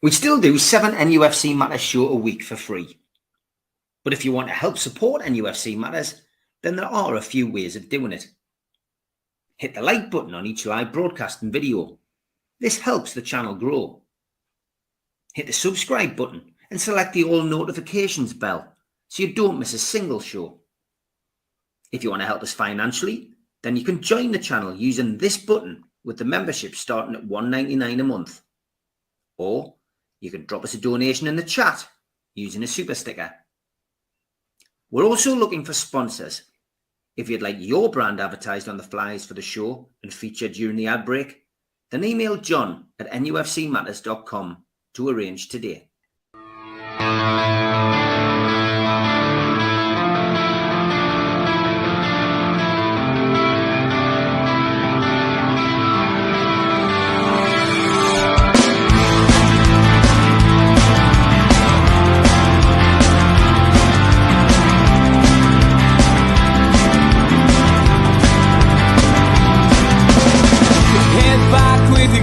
We still do 7 NUFC Matters show a week for free. But if you want to help support NUFC Matters, then there are a few ways of doing it. Hit the like button on each live broadcast and video. This helps the channel grow. Hit the subscribe button and select the all notifications bell so you don't miss a single show. If you want to help us financially, then you can join the channel using this button with the membership starting at $1.99 a month. Or you can drop us a donation in the chat using a super sticker. We're also looking for sponsors. If you'd like your brand advertised on the flyers for the show and featured during the ad break, then email John at nufcmatters.com to arrange today.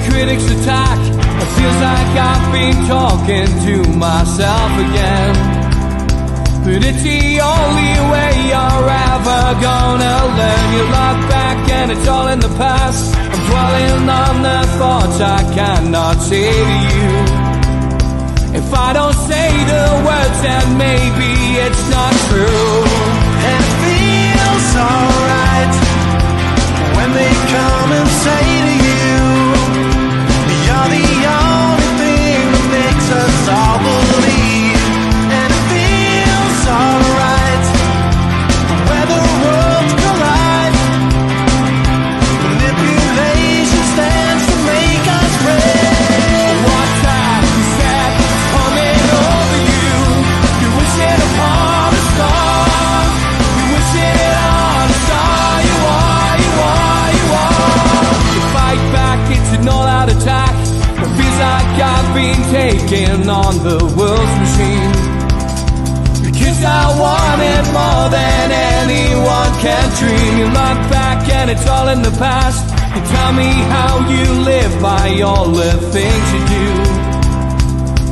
Critics attack. It feels like I've been talking to myself again. But it's the only way you're ever gonna learn. You look back and it's all in the past. I'm dwelling on the thoughts I cannot say to you. If I don't say the words, then maybe it's not true. And it feels alright when they come and say to you, you're the only thing that makes us all believe. And it feels alright where the worlds collide. Manipulation stands to make us break. What time you said is coming over you. You wish it upon a star. You wish it on a star. You are, you are, you are. You fight back, it's an all-out attack. It feels like I've been taken on the world's machine. Because I want it more than anyone can dream. You look back and it's all in the past. You tell me how you live by all the things you do.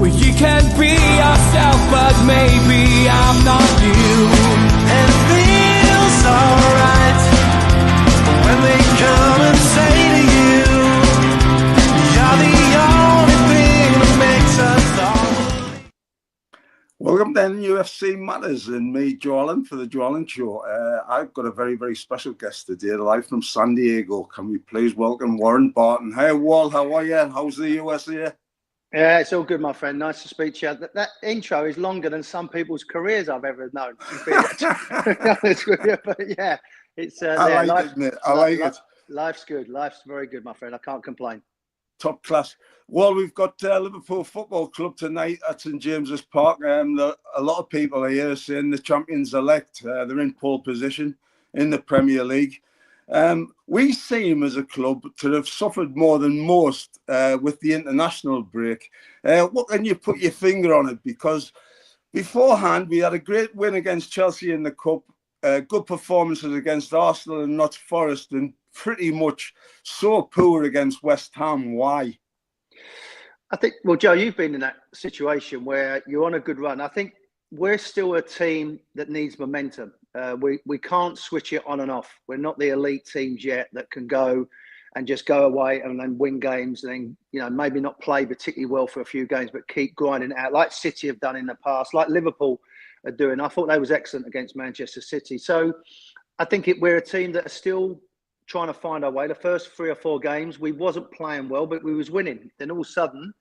Well, you can be yourself, but maybe I'm not you. And it feels alright when they come and say to you, you're the only thing that makes us all. Welcome to NUFC Matters and me, Allon, for the Allon Show. I've got a very, very special guest today, live from San Diego. Can we please welcome Warren Barton? Hey, Wal, how are you? How's the USA? Yeah, it's all good, my friend. Nice to speak to you. That intro is longer than some people's careers I've ever known. But yeah, it's I like it, mate. I like it. Life's good. Life's very good, my friend. I can't complain. Top class. Well, we've got Liverpool Football Club tonight at St James's Park. A lot of people are here saying the champions elect. They're in pole position in the Premier League. We seem as a club to have suffered more than most with the international break. What can you put your finger on it? Because beforehand, we had a great win against Chelsea in the Cup, good performances against Arsenal and Notts Forest, and pretty much so poor against West Ham. Why? I think, well, Joe, you've been in that situation where you're on a good run. I think we're still a team that needs momentum. We can't switch it on and off. We're not the elite teams yet that can go and just go away and then win games and then, you know, maybe not play particularly well for a few games, but keep grinding it out like City have done in the past, like Liverpool are doing. I thought they was excellent against Manchester City. So I think we're a team that are still trying to find our way. The first 3 or 4 games, we wasn't playing well, but we was winning. Then all of a sudden,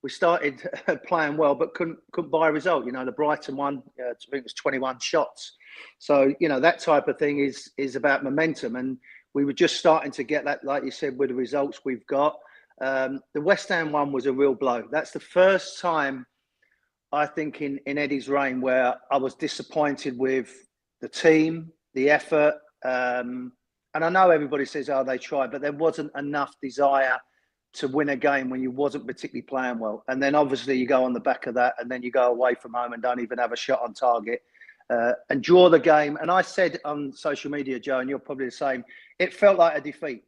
we started playing well, but couldn't buy a result. You know, the Brighton one, I think it was 21 shots. So, you know, that type of thing is about momentum. And we were just starting to get that, like you said, with the results we've got. The West Ham one was a real blow. That's the first time, I think, in Eddie's reign where I was disappointed with the team, the effort. And I know everybody says, oh, they tried, but there wasn't enough desire to win a game when you wasn't particularly playing well. And then obviously you go on the back of that and then you go away from home and don't even have a shot on target and draw the game. And I said on social media, Joe, and you're probably the same, it felt like a defeat.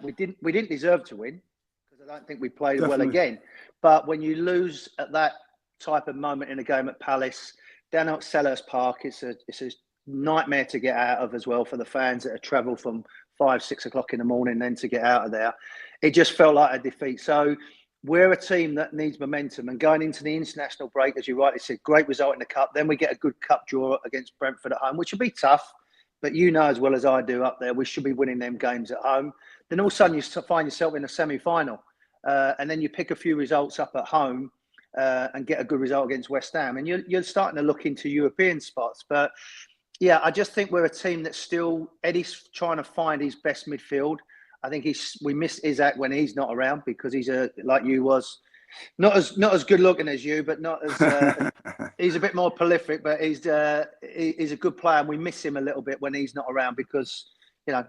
We didn't deserve to win because I don't think we played Definitely. well again. But when you lose at that type of moment in a game at Palace, down at Selhurst Park, it's a nightmare to get out of as well for the fans that have travelled from 5, 6 o'clock in the morning then to get out of there. It just felt like a defeat. So we're a team that needs momentum, and going into the international break, as you rightly said, great result in the cup. Then we get a good cup draw against Brentford at home, which will be tough. But you know as well as I do up there, we should be winning them games at home. Then all of a sudden you find yourself in a semi-final, and then you pick a few results up at home and get a good result against West Ham, and you're starting to look into European spots. But yeah, I just think we're a team that's still, Eddie's trying to find his best midfield. I think we miss Isaac when he's not around, because he's like you was, not as good looking as you, but not as he's a bit more prolific, but he's a good player, and we miss him a little bit when he's not around, because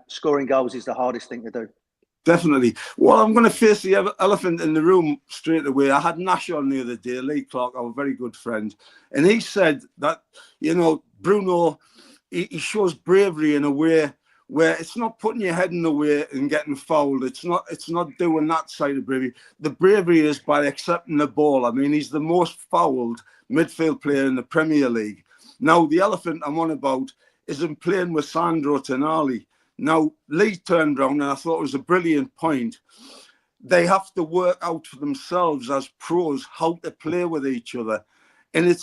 scoring goals is the hardest thing to do. Definitely. Well, I'm going to face the elephant in the room straight away. I had Nash on the other day, Lee Clark, our very good friend, and he said that Bruno, he shows bravery in a way where it's not putting your head in the way and getting fouled. It's not doing that side of bravery. The bravery is by accepting the ball. I mean, he's the most fouled midfield player in the Premier League. Now, the elephant I'm on about is him playing with Sandro Tonali. Now, Lee turned around, and I thought it was a brilliant point. They have to work out for themselves as pros how to play with each other. And the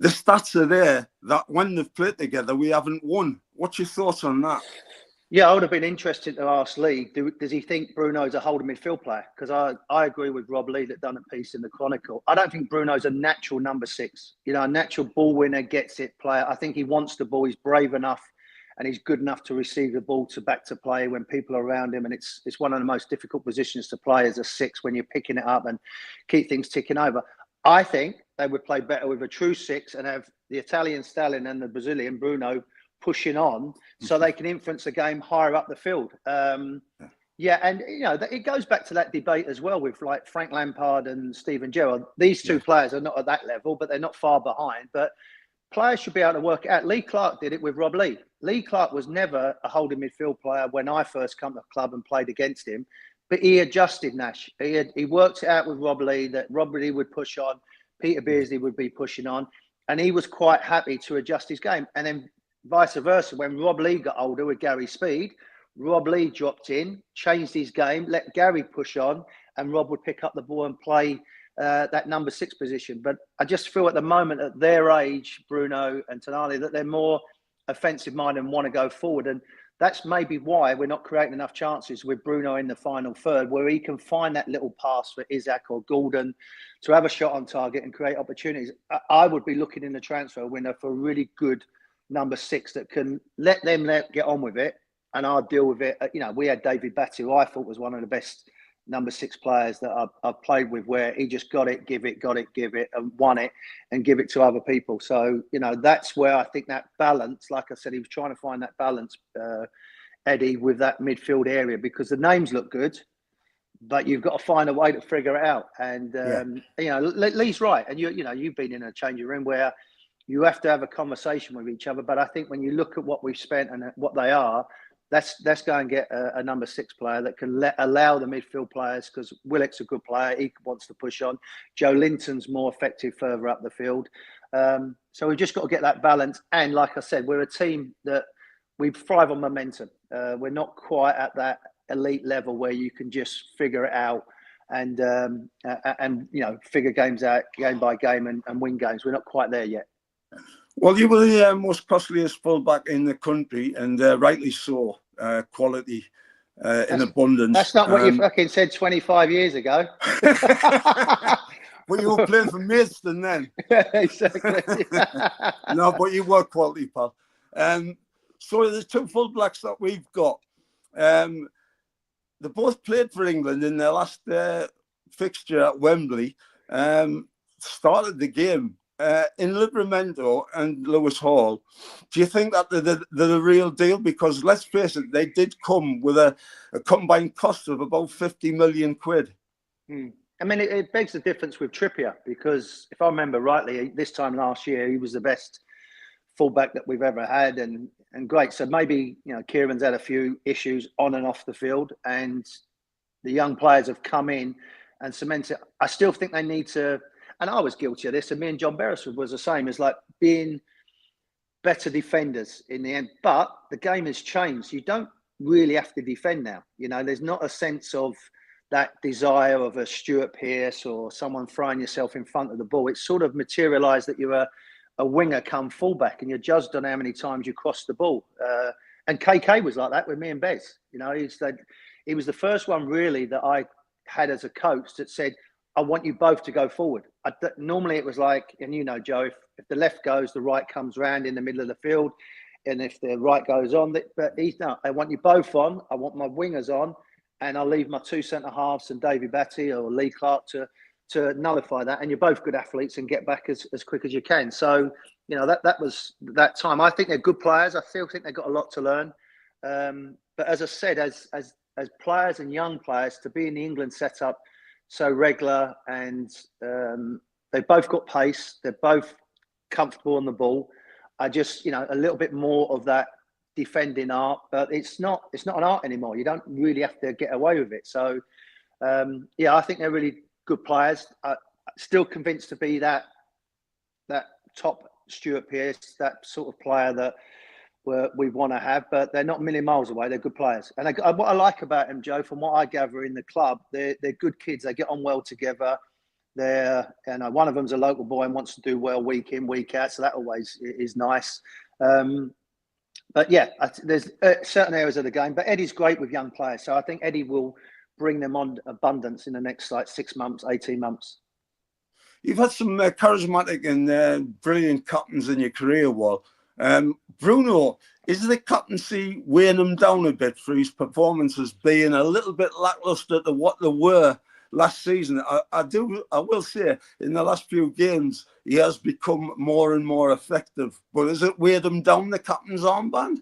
stats are there that when they've played together, we haven't won. What's your thoughts on that? Yeah, I would have been interested to ask Lee, does he think Bruno's a holding midfield player? Because I agree with Rob Lee that done a piece in the Chronicle. I don't think Bruno's a natural number 6. A natural ball winner, gets it player. I think he wants the ball. He's brave enough and he's good enough to receive the ball back to play when people are around him. And it's one of the most difficult positions to play as a 6 when you're picking it up and keep things ticking over. I think they would play better with a true 6 and have the Italian Stalin and the Brazilian Bruno pushing on, so they can influence the game higher up the field. Yeah, and it goes back to that debate as well with like Frank Lampard and Steven Gerrard. These two players are not at that level, but they're not far behind. But players should be able to work it out. Lee Clark did it with Rob Lee. Lee Clark was never a holding midfield player when I first come to the club and played against him, but he adjusted Nash. He worked it out with Rob Lee that Rob Lee would push on, Peter Beardsley would be pushing on, and he was quite happy to adjust his game. And then vice versa, when Rob Lee got older with Gary Speed, Rob Lee dropped in, changed his game, let Gary push on, and Rob would pick up the ball and play that number 6 position. But I just feel at the moment at their age, Bruno and Tonali, that they're more offensive minded and want to go forward. And that's maybe why we're not creating enough chances with Bruno in the final third, where he can find that little pass for Isaac or Gordon to have a shot on target and create opportunities. I would be looking in the transfer window for a really good number 6 that can let them get on with it, and I'll deal with it. We had David Batty, who I thought was one of the best number 6 players that I've played with, where he just got it, give it, and won it, and give it to other people. So, that's where I think that balance, like I said, he was trying to find that balance, Eddie, with that midfield area, because the names look good, but you've got to find a way to figure it out. And, Lee's right. And, you've been in a changing room where you have to have a conversation with each other. But I think when you look at what we've spent and what they are, let's go and get a number 6 player that can allow the midfield players, because Willock's a good player. He wants to push on. Joe Linton's more effective further up the field. So we've just got to get that balance. And like I said, we're a team that we thrive on momentum. We're not quite at that elite level where you can just figure it out and figure games out game by game and win games. We're not quite there yet. Well, you were the most costliest fullback in the country, and rightly so. Quality in abundance. That's not what you fucking said 25 years ago. But you were playing for Maidstone then. Exactly. No, but you were quality, pal. So the 2 fullbacks that we've got, they both played for England in their last fixture at Wembley. Started the game in Livramento and Lewis Hall. Do you think that they're the real deal? Because let's face it, they did come with a combined cost of about 50 million quid. I mean, it begs the difference with Trippier, because if I remember rightly, this time last year, he was the best fullback that we've ever had, and great. So maybe, Kieran's had a few issues on and off the field, and the young players have come in and cemented. I still think they need to, and I was guilty of this, and me and John Beresford was the same, as like being better defenders in the end. But the game has changed. You don't really have to defend now. You know, there's not a sense of that desire of a Stuart Pearce or someone throwing yourself in front of the ball. It's sort of materialised that you're a winger come fullback, and you're judged on how many times you cross the ball. And KK was like that with me and Bez. You know, he was the first one really that I had as a coach that said, I want you both to go forward. Normally it was like, and you know, Joe, if the left goes, the right comes round in the middle of the field. And if the right goes on, but he's no, I want you both on. I want my wingers on, and I'll leave my two centre halves and Davy Batty or Lee Clark to nullify that. And you're both good athletes and get back as quick as you can. So, you know, that was that time. I think they're good players. I still think they've got a lot to learn. But as I said, as players and young players, to be in the England setup so regular, and they've both got pace. They're both comfortable on the ball. I just, you know, a little bit more of that defending art, but it's not an art anymore. You don't really have to get away with it. So, yeah, I think they're really good players. I'm still convinced to be that top Stuart Pearce, that sort of player that we want to have, but they're not a million miles away. They're good players. And what I like about them, Joe, from what I gather in the club, they're good kids. They get on well together. One of them's a local boy and wants to do well week in, week out. So that always is nice. But yeah, there's certain areas of the game. But Eddie's great with young players. So I think Eddie will bring them on abundance in the next 6 months, 18 months. You've had some charismatic and brilliant captains in your career, Wal. Bruno, is the captaincy weighing him down a bit for his performances being a little bit lacklustre to what they were last season? I will say in the last few games he has become more and more effective. But has it weighed him down, the captain's armband?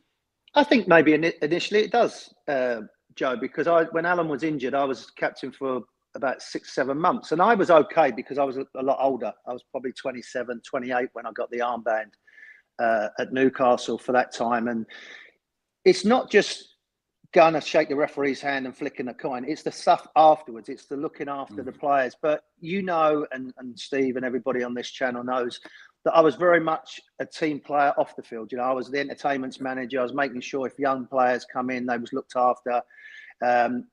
I think maybe initially it does, Joe, because when Allon was injured, I was captain for about 6-7 months, and I was okay because I was a lot older. I was probably 27, 28 when I got the armband at Newcastle for that time. And it's not just going to shake the referee's hand and flicking a coin. It's the stuff afterwards. It's the looking after the players. But you know, and Steve and everybody on this channel knows that I was very much a team player off the field. You know, I was the entertainment manager. I was making sure if young players come in, they was looked after.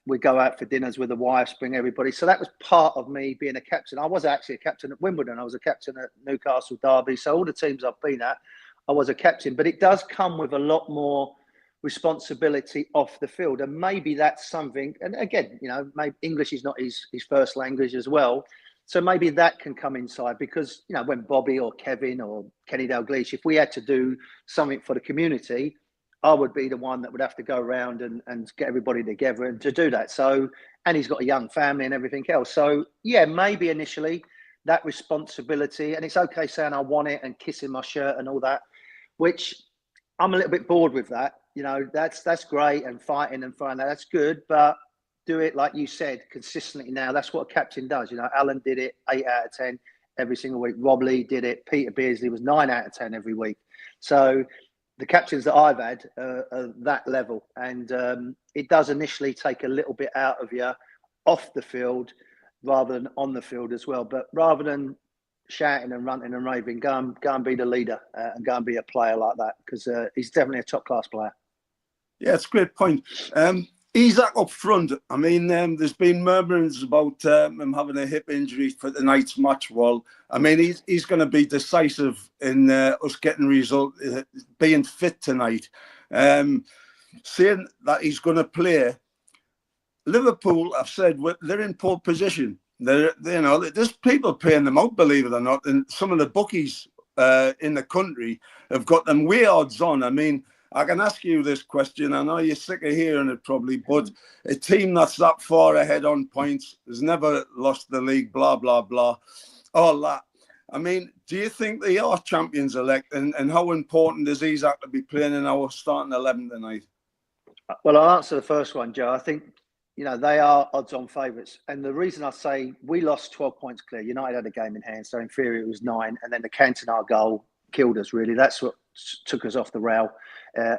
We go out for dinners with the wives, bring everybody. So that was part of me being a captain. I was actually a captain at Wimbledon. I was a captain at Newcastle Derby. So all the teams I've been at, I was a captain. But it does come with a lot more responsibility off the field, and maybe that's something. And again, you know, maybe English is not his first language as well, so maybe that can come inside. Because, you know, when Bobby or Kevin or Kenny Dalglish, if we had to do something for the community, I would be the one that would have to go around and get everybody together and to do that. So, and he's got a young family and everything else. So yeah, maybe initially that responsibility, and it's okay saying I want it and kissing my shirt and all that, which I'm a little bit bored with that. You know, that's great, and fighting and fighting, that's good, but do it, like you said, consistently now. That's what a captain does. You know, Allon did it 8 out of 10 every single week. Rob Lee did it. Peter Beardsley was 9 out of 10 every week. So the captains that I've had are that level. And it does initially take a little bit out of you off the field rather than on the field as well. But rather than shouting and ranting and raving, go and be the leader and go and be a player like that, because he's definitely a top-class player. Yeah, it's a great point. Isaac up front, I mean, there's been murmurings about him having a hip injury for tonight's match. Well, I mean, he's going to be decisive in us getting result, being fit tonight. Saying that he's going to play, Liverpool, I've said, they're in pole position. You know, there's people paying them out, believe it or not, and some of the bookies in the country have got them way odds on. I mean, I can ask you this question. I know you're sick of hearing it probably, but a team that's that far ahead on points has never lost the league, blah, blah, blah, all that. I mean, do you think they are champions elect, and how important is Isaac to be playing in our starting 11 tonight? Well, I'll answer the first one, Joe. I think, you know, they are odds-on favourites. And the reason I say we lost 12 points clear, United had a game in hand, so in theory it was 9, and then the Cantona goal killed us, really. That's what took us off the rail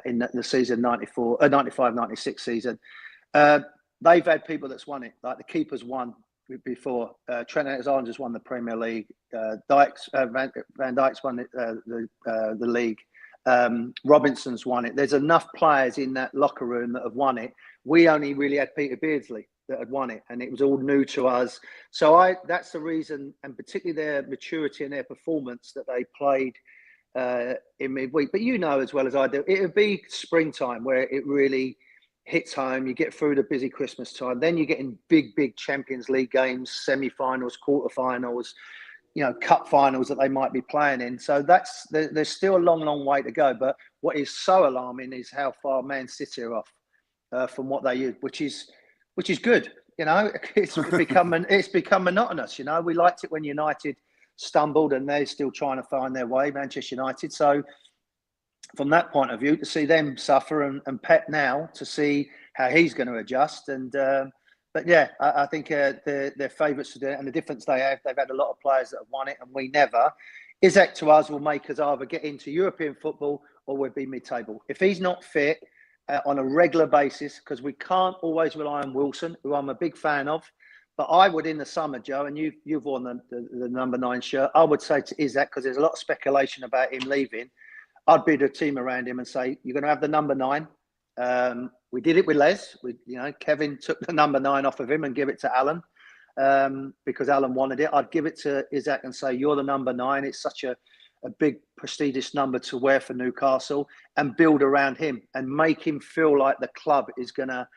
in the season 95-96 season. they've had people that's won it. Like the keeper's won before. Trent Alexander just won the Premier League. Van Dijk's won the league. Robinson's won it. There's enough players in that locker room that have won it. We only really had Peter Beardsley that had won it, and it was all new to us. So that's the reason, and particularly their maturity and their performance, that they played in midweek. But you know as well as I do, it would be springtime where it really hits home. You get through the busy Christmas time, then you're getting big Champions League games, semi-finals, quarter-finals, cup finals that they might be playing in. So there's still a long way to go. But what is so alarming is how far Man City are off from what they used, which is good. It's become monotonous. We liked it when United stumbled, and they're still trying to find their way, Manchester United. So from that point of view, to see them suffer, and Pep now to see how he's going to adjust. And but yeah, I think they're favourites to do it, and the difference they've had a lot of players that have won it, and we never. Isaac to us will make us either get into European football or we'll be mid-table. If he's not fit on a regular basis, because we can't always rely on Wilson, who I'm a big fan of, but I would in the summer, Joe, and you've worn the number 9 shirt, I would say to Isaac, because there's a lot of speculation about him leaving, I'd build a team around him and say, you're going to have the number 9. We did it with Les. Kevin took the number 9 off of him and give it to Allon because Allon wanted it. I'd give it to Isaac and say, you're the number 9. It's such a big, prestigious number to wear for Newcastle, and build around him and make him feel like the club is going to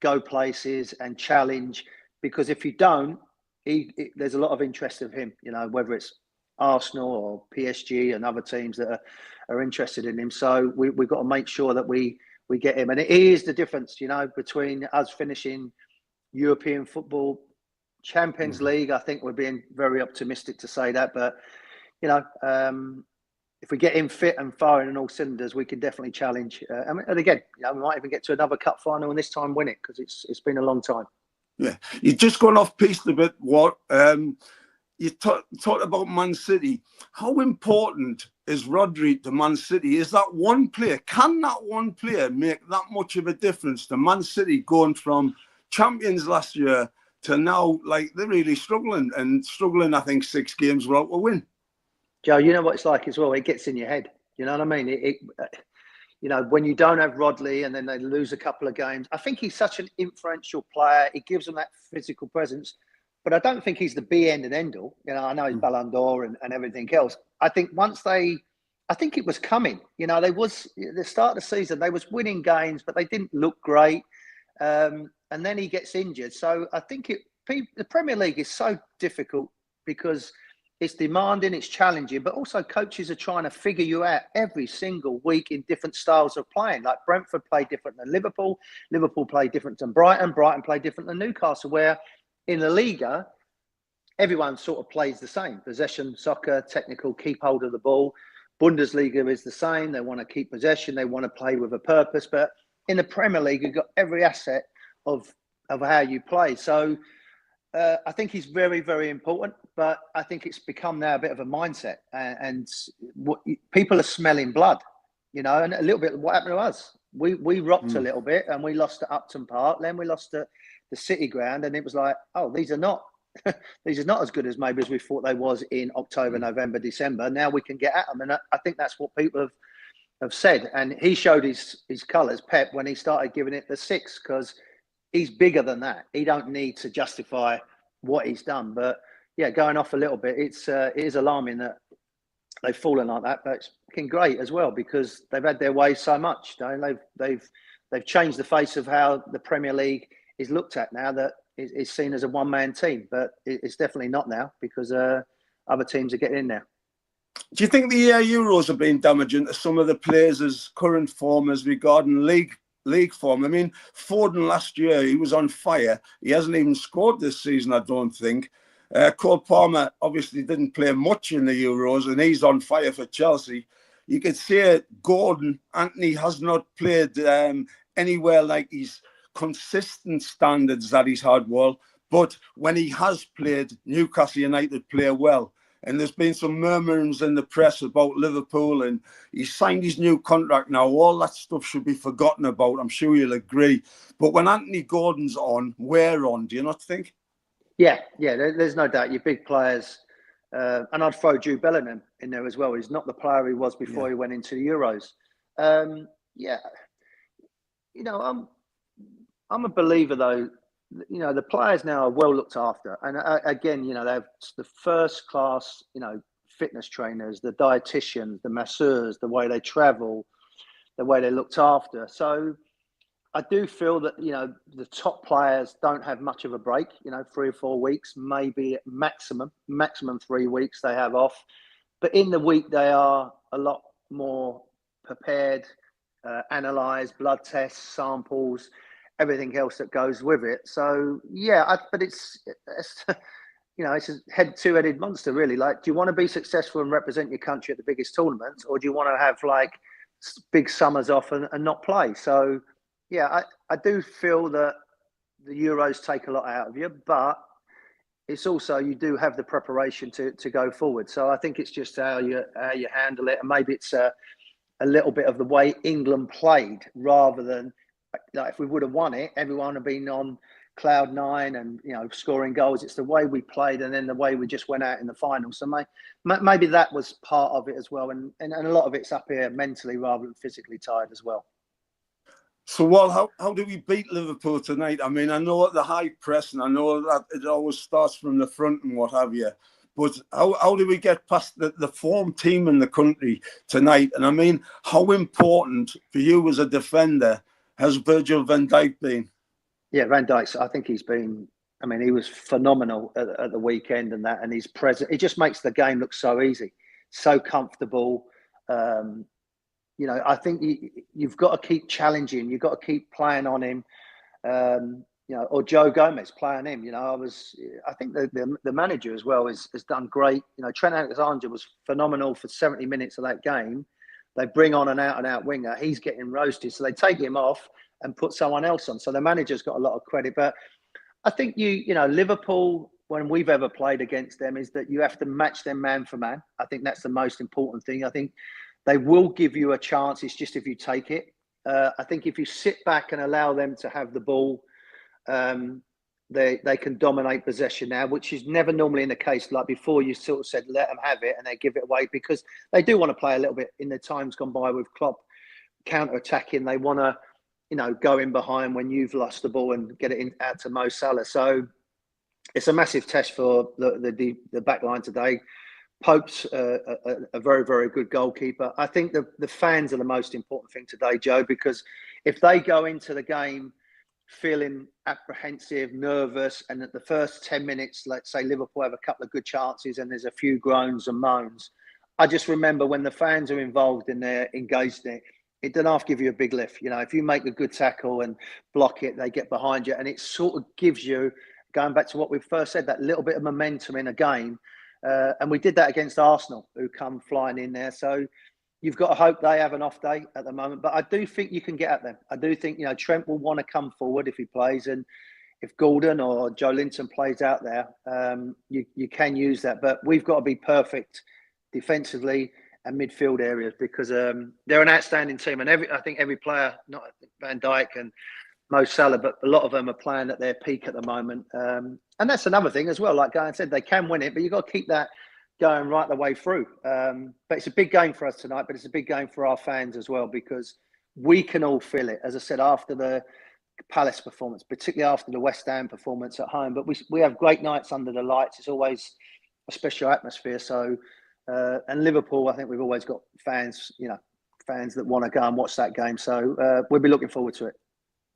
go places and challenge. Because if you don't, there's a lot of interest of him, whether it's Arsenal or PSG and other teams that are interested in him. So we've got to make sure that we get him. And it is the difference, between us finishing European football, Champions League. I think we're being very optimistic to say that. But, if we get him fit and firing on all cylinders, we can definitely challenge. And again, we might even get to another cup final and this time win it, because it's been a long time. Yeah. You're just going off piste a bit, what? You talked about Man City. How important is Rodri to Man City? Is that one player? Can that one player make that much of a difference to Man City going from champions last year to now, like, they're really struggling, I think, 6 games without a win? Joe, you know what it's like as well. It gets in your head. You know what I mean? When you don't have Rodri and then they lose a couple of games, I think he's such an influential player. He gives them that physical presence. But I don't think he's the be end and end all. I know he's Ballon d'Or and everything else. I think I think it was coming. The start of the season, they was winning games, but they didn't look great. And then he gets injured. So I think the Premier League is so difficult because it's demanding, it's challenging, but also coaches are trying to figure you out every single week in different styles of playing. Like Brentford play different than Liverpool. Liverpool play different than Brighton. Brighton play different than Newcastle, where in the Liga, everyone sort of plays the same. Possession, soccer, technical, keep hold of the ball. Bundesliga is the same. They want to keep possession. They want to play with a purpose. But in the Premier League, you've got every asset of how you play. So I think he's very, very important. But I think it's become now a bit of a mindset. And people are smelling blood, and a little bit what happened to us. We rocked a little bit and we lost at Upton Park. Then we lost at the City Ground, and it was like, oh, these are not as good as maybe as we thought they was in October, November, December. Now we can get at them, and I think that's what people have said. And he showed his colours, Pep, when he started giving it the 6, because he's bigger than that. He don't need to justify what he's done. But yeah, going off a little bit, it is alarming that they've fallen like that. But it's fucking great as well, because they've had their way so much. They've changed the face of how the Premier League is looked at now, that is seen as a one-man team, but it's definitely not now, because other teams are getting in there. Do you think the Euros have been damaging to some of the players' current form as regarding league form? I mean, Foden last year, he was on fire. He hasn't even scored this season, I don't think. Cole Palmer obviously didn't play much in the Euros, and he's on fire for Chelsea. You could say Gordon, Anthony has not played anywhere like his consistent standards that he's had, but when he has played, Newcastle United play well. And there's been some murmurings in the press about Liverpool, and he's signed his new contract now. All that stuff should be forgotten about. I'm sure you'll agree. But when Anthony Gordon's on, we're on. Do you not think? Yeah, there's no doubt. Your big players, and I'd throw Jude Bellingham in there as well. He's not the player he was before he went into the Euros. I'm a believer though. The players now are well looked after, and again, they have the first class, fitness trainers, the dietitians, the masseurs, the way they travel, the way they're looked after. So I do feel that, the top players don't have much of a break, 3 or 4 weeks, maybe maximum 3 weeks they have off. But in the week, they are a lot more prepared, analysed, blood tests, samples, everything else that goes with it. So, but it's it's a two-headed monster, really. Like, do you want to be successful and represent your country at the biggest tournaments, or do you want to have, like, big summers off and not play? So, I do feel that the Euros take a lot out of you, but it's also, you do have the preparation to go forward. So I think it's just how you handle it, and maybe it's a little bit of the way England played, rather than, like, if we would have won it, everyone would have been on cloud nine and scoring goals. It's the way we played, and then the way we just went out in the final. So maybe that was part of it as well, and a lot of it's up here mentally rather than physically tired as well. So, Wal, how do we beat Liverpool tonight? I mean, I know the high press, and I know that it always starts from the front and what have you. But how do we get past the form team in the country tonight? And I mean, how important for you as a defender has Virgil van Dijk been? Yeah, Van Dijk, I think he's been, he was phenomenal at the weekend, and he's present. It just makes the game look so easy, so comfortable. I think you've got to keep challenging. You've got to keep playing on him. Or Joe Gomez playing him. I think the manager as well has done great. Trent Alexander was phenomenal for 70 minutes of that game. They bring on an out-and-out winger. He's getting roasted, so they take him off and put someone else on. So the manager's got a lot of credit. But I think Liverpool, when we've ever played against them, is that you have to match them man for man. I think that's the most important thing. I think they will give you a chance. It's just if you take it. I think if you sit back and allow them to have the ball, they can dominate possession now, which is never normally in the case. Like before, you sort of said, let them have it, and they give it away, because they do want to play a little bit. In the times gone by with Klopp counter-attacking, they want to, go in behind when you've lost the ball and get it out to Mo Salah. So it's a massive test for the back line today. Pope's a very, very good goalkeeper. I think the fans are the most important thing today, Joe, because if they go into the game feeling apprehensive, nervous, and at the first 10 minutes, let's say Liverpool have a couple of good chances and there's a few groans and moans, I just remember when the fans are involved in there, engaged in it, it doesn't have to give you a big lift. If you make a good tackle and block it, they get behind you, and it sort of gives you, going back to what we first said, that little bit of momentum in a game. And we did that against Arsenal, who come flying in there. So you've got to hope they have an off day at the moment. But I do think you can get at them. I do think, Trent will want to come forward if he plays. And if Gordon or Joe Linton plays out there, you can use that. But we've got to be perfect defensively and midfield areas, because they're an outstanding team. And I think every player, not Van Dijk and Mo Salah, but a lot of them are playing at their peak at the moment. And that's another thing as well. Like Guy said, they can win it, but you've got to keep that going right the way through. But it's a big game for us tonight, but it's a big game for our fans as well, because we can all feel it. As I said, after the Palace performance, particularly after the West Ham performance at home, but we have great nights under the lights. It's always a special atmosphere. So, and Liverpool, I think we've always got fans, fans that want to go and watch that game. So we'll be looking forward to it.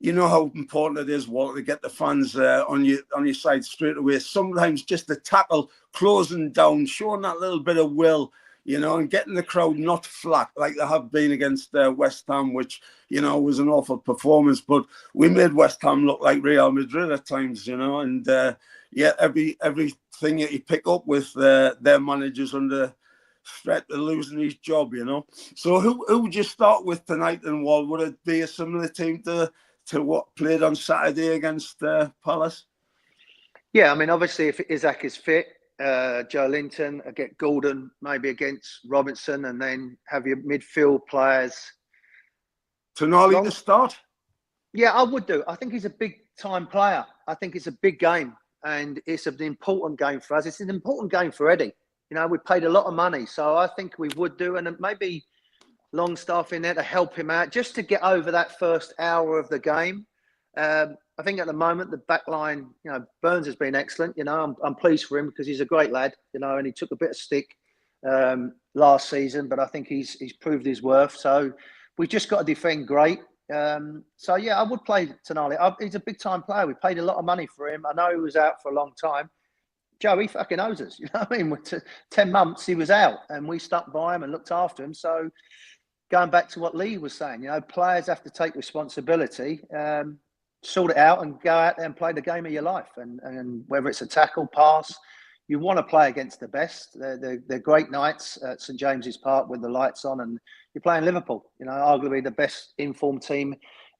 You know how important it is, Walter, to get the fans on your side straight away. Sometimes just the tackle, closing down, showing that little bit of will, and getting the crowd not flat like they have been against West Ham, which, was an awful performance. But we made West Ham look like Real Madrid at times, and everything that you pick up with their managers under threat of losing his job, So who would you start with tonight, and Wal? Would it be a similar team to what played on Saturday against Palace? Yeah, obviously if Isaac is fit, Joe Linton, get Gordon maybe against Robinson, and then have your midfield players. Tonali to start? Yeah, I would do. I think he's a big-time player. I think it's a big game, and it's an important game for us. It's an important game for Eddie. You know, we paid a lot of money, so I think we would do, and maybe Longstaff in there to help him out, just to get over that first hour of the game. I think at the moment, the back line, you know, Burns has been excellent. You know, I'm pleased for him because he's a great lad, you know, and he took a bit of stick last season, but I think he's proved his worth. So we've just got to defend great. So, yeah, I would play Tonali. He's a big-time player. We paid a lot of money for him. I know he was out for a long time. Joe, he fucking owes us. You know what I mean? 10 months he was out, and we stuck by him and looked after him. So going back to what Lee was saying, you know, players have to take responsibility, sort it out and go out there and play the game of your life. And whether it's a tackle, pass, you want to play against the best. They're great nights at St James's Park with the lights on, and you're playing Liverpool, you know, arguably the best informed team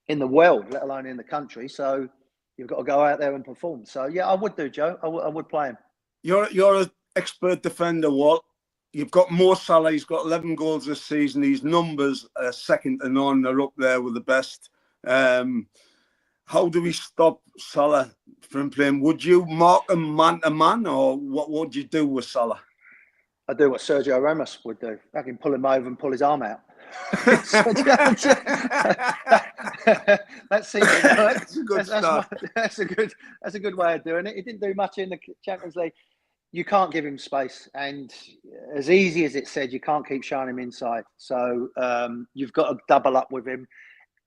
in the world, let alone in the country. So you've got to go out there and perform. So, yeah, I would do, Joe. I would play him. You're an expert defender, Walt. You've got Mo Salah. He's got 11 goals this season. His numbers are second to none. They're up there with the best. How do we stop Salah from playing? Would you mark him man to man, or what would you do with Salah? I'd do what Sergio Ramos would do. I can pull him over and pull his arm out. That seems to work. That's a good start. That's a good way of doing it. He didn't do much in the Champions League. You can't give him space, and as easy as it said, you can't keep showing him inside. So you've got to double up with him.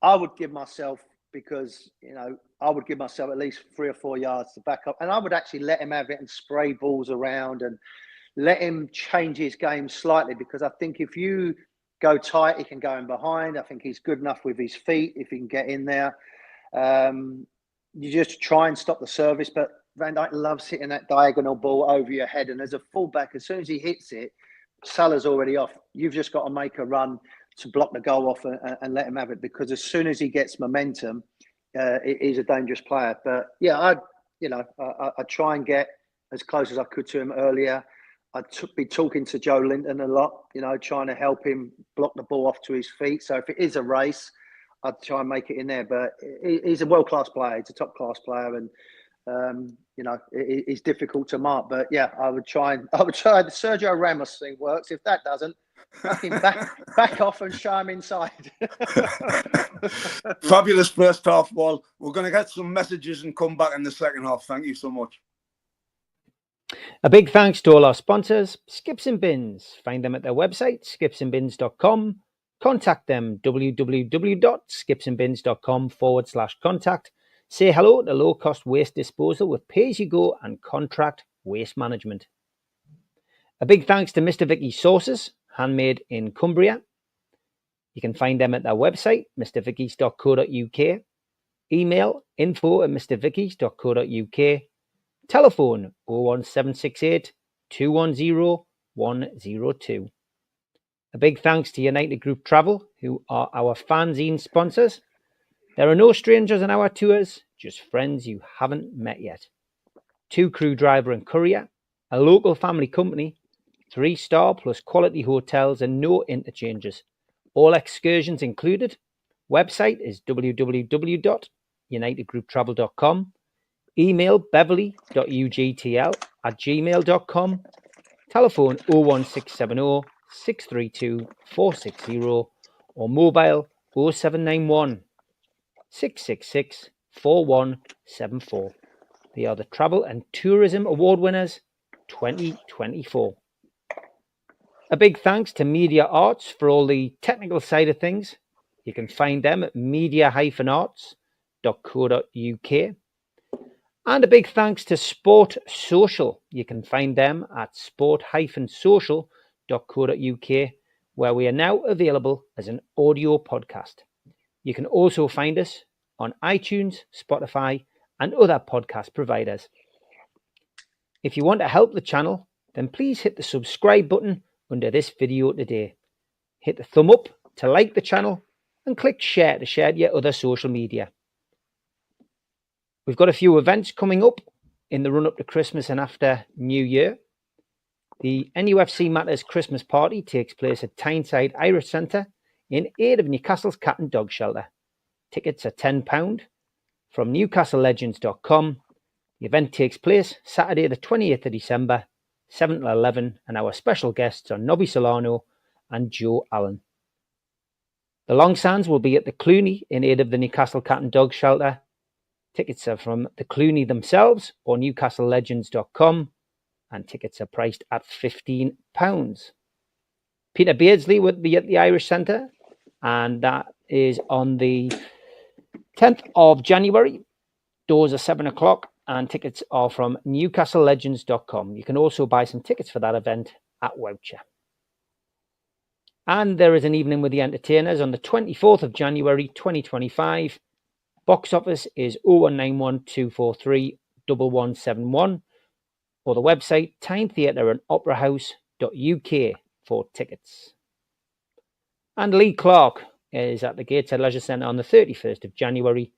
I would give myself, because, you know, I would give myself at least 3 or 4 yards to back up, and I would actually let him have it and spray balls around and let him change his game slightly, because I think if you go tight, he can go in behind. I think he's good enough with his feet if he can get in there. You just try and stop the service, but Van Dijk loves hitting that diagonal ball over your head, and as a fullback, as soon as he hits it, Salah's already off. You've just got to make a run to block the goal off and let him have it, because as soon as he gets momentum, he's a dangerous player. But yeah, I'd try and get as close as I could to him earlier. I'd be talking to Joe Linton a lot, you know, trying to help him block the ball off to his feet. So if it is a race, I'd try and make it in there. But he's a world-class player. He's a top-class player, and you know, he's difficult to mark. But yeah, I would try the Sergio Ramos thing works. If that doesn't, fucking back off and show him inside. Fabulous first half, Wal. We're going to get some messages and come back in the second half. Thank you so much. A big thanks to all our sponsors, Skips and Bins. Find them at their website, skipsandbins.com. Contact them, www.skipsandbins.com/contact. Say hello to low-cost waste disposal with pay-as-you-go and contract waste management. A big thanks to Mr. Vicky's Sauces, handmade in Cumbria. You can find them at their website, mrvickies.co.uk. Email info@mrvickies.co.uk. Telephone 01768 210 102. A big thanks to United Group Travel, who are our fanzine sponsors. There are no strangers on our tours, just friends you haven't met yet. 2 crew driver and courier, a local family company, 3-star plus quality hotels and no interchanges. All excursions included. Website is www.unitedgrouptravel.com. Email beverly.ugtl@gmail.com. Telephone 01670 632 460 or mobile 0791 666 4174. They are the Travel and Tourism Award winners 2024. A big thanks to Media Arts for all the technical side of things. You can find them at media-arts.co.uk. And a big thanks to Sport Social. You can find them at sport-social.co.uk, where we are now available as an audio podcast. You can also find us on iTunes, Spotify, and other podcast providers. If you want to help the channel, then please hit the subscribe button under this video today. Hit the thumb up to like the channel and click share to share to your other social media. We've got a few events coming up in the run-up to Christmas and after New Year. The NUFC Matters Christmas party takes place at Tyneside Irish Centre in aid of Newcastle's Cat and Dog Shelter. Tickets are £10 from newcastlelegends.com. The event takes place Saturday the 28th of December, 7 to 11, and our special guests are Nobby Solano and Joe Allon. The Long Sands will be at the Clooney in aid of the Newcastle Cat and Dog Shelter. Tickets are from the Clooney themselves or newcastlelegends.com, and tickets are priced at £15. Peter Beardsley will be at the Irish Centre, and that is on the 10th of January. Doors are 7 o'clock, and tickets are from newcastlelegends.com. You can also buy some tickets for that event at Woucher. And there is an evening with the entertainers on the 24th of January 2025. Box office is 0191 243 1171, or the website Tyne Theatre and Opera House.uk for tickets. And Lee Clark is at the Gateshead Leisure Centre on the 31st of January.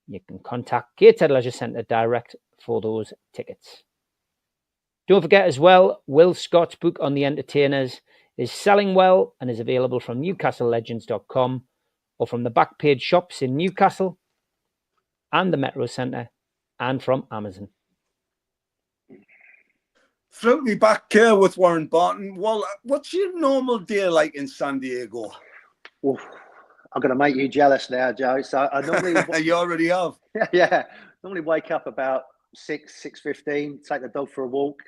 You can contact Gateshead Leisure Centre direct for those tickets. Don't forget as well, Will Scott's book on the entertainers is selling well and is available from newcastlelegends.com or from the Backpage shops in Newcastle and the Metro Centre and from Amazon. Throw me back here with Warren Barton. Well, what's your normal day like in San Diego? Oof, I'm going to make you jealous now, Joe. So I normally, You already have. yeah, normally wake up about 6:15, take the dog for a walk,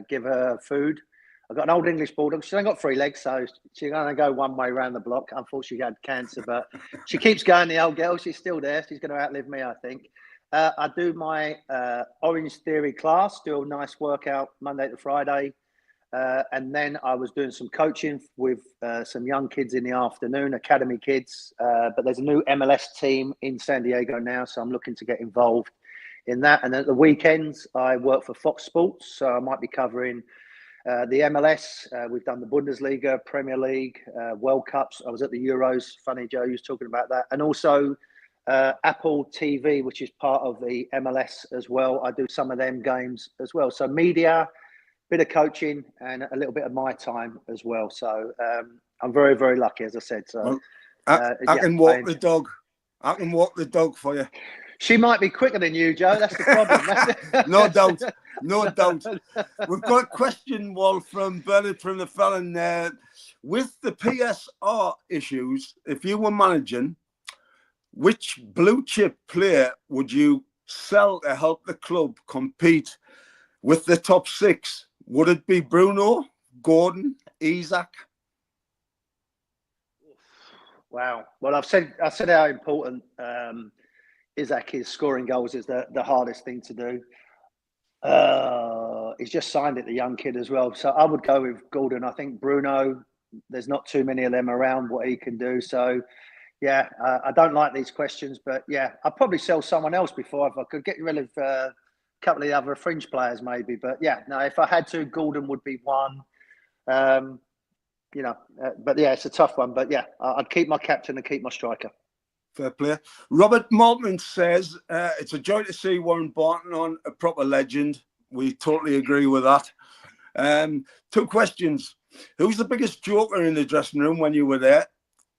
give her food. I've got an old English bulldog. She's only got 3 legs, so she's going to go one way around the block. Unfortunately, she had cancer, but she keeps going, the old girl. She's still there. She's going to outlive me, I think. I do my Orange Theory class, do a nice workout Monday to Friday. And then I was doing some coaching with some young kids in the afternoon, academy kids. But there's a new MLS team in San Diego now, so I'm looking to get involved in that. And then at the weekends, I work for Fox Sports, so I might be covering the MLS. We've done the Bundesliga, Premier League, World Cups. I was at the Euros. Funny, Joe, you was talking about that. And also Apple TV, which is part of the MLS as well. I do some of them games as well. So media, bit of coaching, and a little bit of my time as well. So I'm very, very lucky, as I said. So Well, I can walk the dog. I can walk the dog for you. She might be quicker than you, Joe. That's the problem. No doubt. No doubt. We've got a question, Wall, from Bernard from the Felon there. With the PSR issues, if you were managing, which blue chip player would you sell to help the club compete with the top 6? Would it be Bruno, Gordon, Isak? Wow. Well, I said how important Isak is. Scoring goals is the hardest thing to do. He's just signed it, the young kid as well. So I would go with Gordon. I think Bruno, there's not too many of them around what he can do. So, yeah, I don't like these questions, but yeah, I'd probably sell someone else before if I could get rid of a couple of the other fringe players maybe. But yeah, no, if I had to, Gordon would be one. But yeah, it's a tough one. But yeah, I'd keep my captain and keep my striker. Fair play. Robert Maltman says, it's a joy to see Warren Barton on, a proper legend. We totally agree with that. 2 questions. Who's the biggest joker in the dressing room when you were there?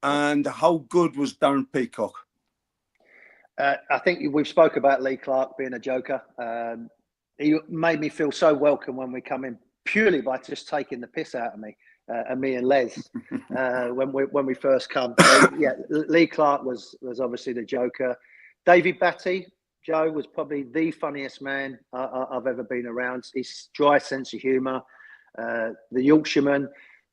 And how good was Darren Peacock? I think we've spoke about Lee Clark being a joker. He made me feel so welcome when we come in, purely by just taking the piss out of me. And me and Les when we first come. So, yeah, Lee Clark was obviously the joker. David Batty, Joe, was probably the funniest man I've ever been around. His dry sense of humour, the Yorkshireman.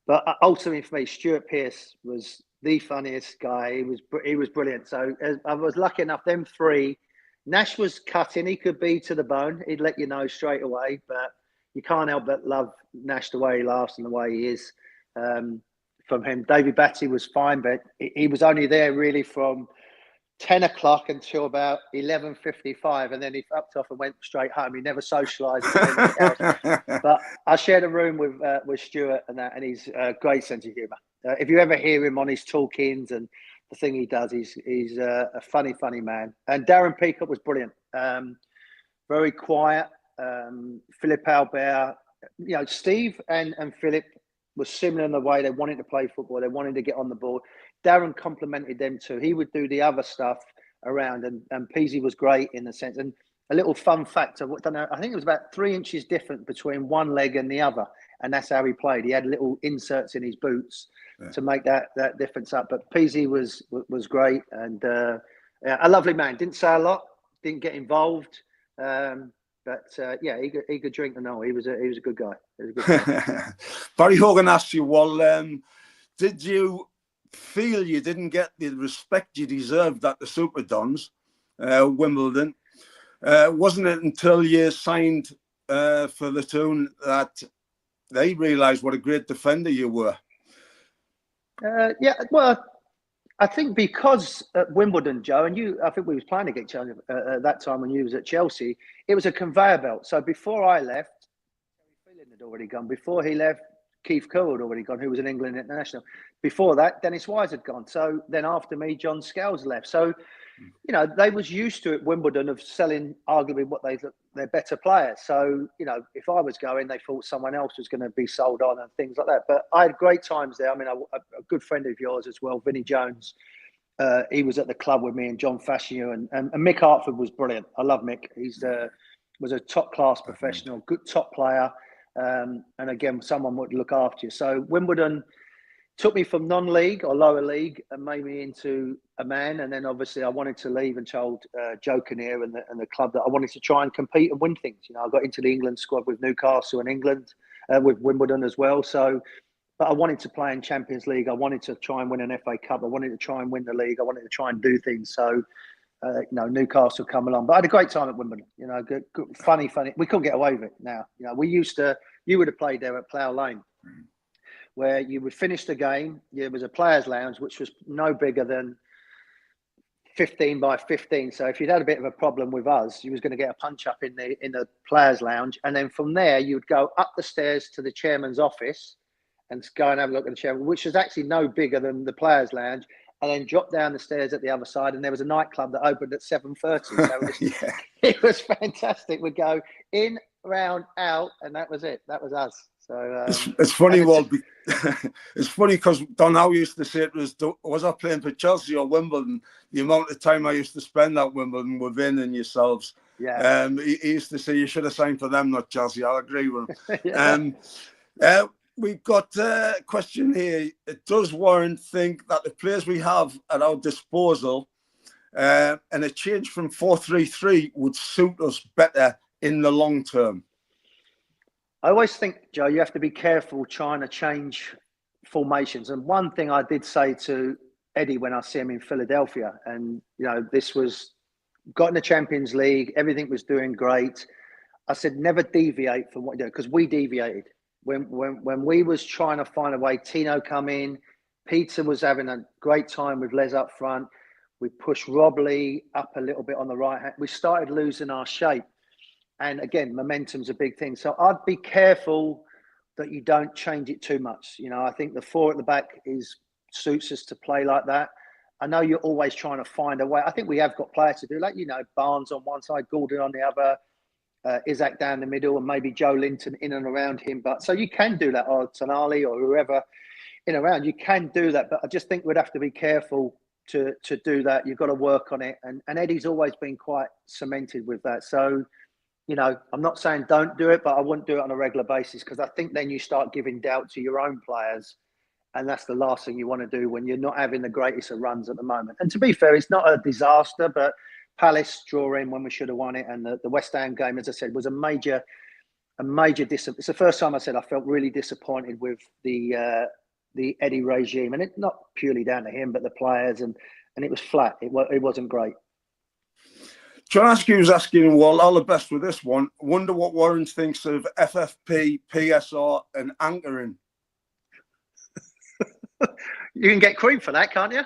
But ultimately for me, Stuart Pearce was the funniest guy. He was brilliant. So I was lucky enough, them 3. Nash was cutting. He could be to the bone. He'd let you know straight away. But you can't help but love Nash the way he laughs and the way he is. From him, David Batty was fine, but he was only there really from 10 o'clock until about 11:55, and then he fucked off and went straight home. He never socialised with anything else. But I shared a room with Stuart and that, and he's a great sense of humour. If you ever hear him on his talkings and the thing he does, he's a funny man. And Darren Peacock was brilliant. Very quiet. Philippe Albert, Steve and Philip were similar in the way they wanted to play football. They wanted to get on the ball. Darren complimented them too. He would do the other stuff around, and Peasy was great in the sense. And a little fun fact, I don't know, I think it was about 3 inches different between one leg and the other, and that's how he played. He had little inserts in his boots to make that difference up. But Peasy was great, and a lovely man. Didn't say a lot, didn't get involved. He could drink and all. He was a good guy. Barry Hogan asked you, well, did you feel you didn't get the respect you deserved at the Super Dons, Wimbledon? Wasn't it until you signed for the Toon that they realised what a great defender you were? Well, I think because at Wimbledon, Joe, and I think we was playing against each other at that time when you was at Chelsea, it was a conveyor belt. So before I left, Phelan had already gone. Before he left, Keith Coe had already gone, who was an England international. Before that, Dennis Wise had gone. So then after me, John Scales left. So, they was used to it, Wimbledon, of selling arguably what they're better players. So, if I was going, they thought someone else was going to be sold on and things like that. But I had great times there. I mean, a good friend of yours as well, Vinnie Jones, he was at the club with me, and John Fashanu, and Mick Hartford was brilliant. I love Mick. He's was a top class professional, good top player. And again, someone would look after you. So Wimbledon took me from non-league or lower league and made me into a man. And then obviously I wanted to leave and told Joe Kinnear and the club that I wanted to try and compete and win things. I got into the England squad with Newcastle and England, with Wimbledon as well. So, but I wanted to play in Champions League. I wanted to try and win an FA Cup. I wanted to try and win the league. I wanted to try and do things. So, Newcastle come along. But I had a great time at Wimbledon. Good, funny. We couldn't get away with it now. You would have played there at Plough Lane, where you would finish the game. There was a players' lounge, which was no bigger than 15 by 15. So if you'd had a bit of a problem with us, you was going to get a punch up in the players' lounge. And then from there, you'd go up the stairs to the chairman's office and go and have a look at the chairman, which was actually no bigger than the players' lounge, and then drop down the stairs at the other side. And there was a nightclub that opened at 7:30. So it was fantastic. We'd go in, round, out, and that was it. That was us. So it's funny, Walt. It's funny because Don Howe used to say to us, was I playing for Chelsea or Wimbledon? The amount of time I used to spend at Wimbledon with Vin and yourselves. Yeah. He used to say you should have signed for them, not Chelsea. I'll agree with him. We've got a question here. Does Warren think that the players we have at our disposal and a change from 4-3-3 would suit us better in the long term? I always think, Joe, you have to be careful trying to change formations. And one thing I did say to Eddie when I see him in Philadelphia, and this was got in the Champions League, everything was doing great. I said, never deviate from what you do, because we deviated. When we was trying to find a way, Tino come in, Peter was having a great time with Les up front. We pushed Rob Lee up a little bit on the right hand. We started losing our shape. And again, momentum's a big thing. So I'd be careful that you don't change it too much. I think the 4 at the back suits us to play like that. I know you're always trying to find a way. I think we have got players to do that. Barnes on one side, Gordon on the other, Isaac down the middle, and maybe Joe Linton in and around him. But so you can do that, or Tonali or whoever in around. You can do that. But I just think we'd have to be careful to do that. You've got to work on it. And Eddie's always been quite cemented with that. So, I'm not saying don't do it, but I wouldn't do it on a regular basis, because I think then you start giving doubt to your own players. And that's the last thing you want to do when you're not having the greatest of runs at the moment. And to be fair, it's not a disaster, but Palace draw in when we should have won it. And the West Ham game, as I said, was a major disappointment. It's the first time I said I felt really disappointed with the Eddie regime. And it's not purely down to him, but the players. And it was flat. It wasn't great. John Askew was asking, well, all the best with this one. Wonder what Warren thinks of FFP, PSR and anchoring. You can get cream for that, can't you?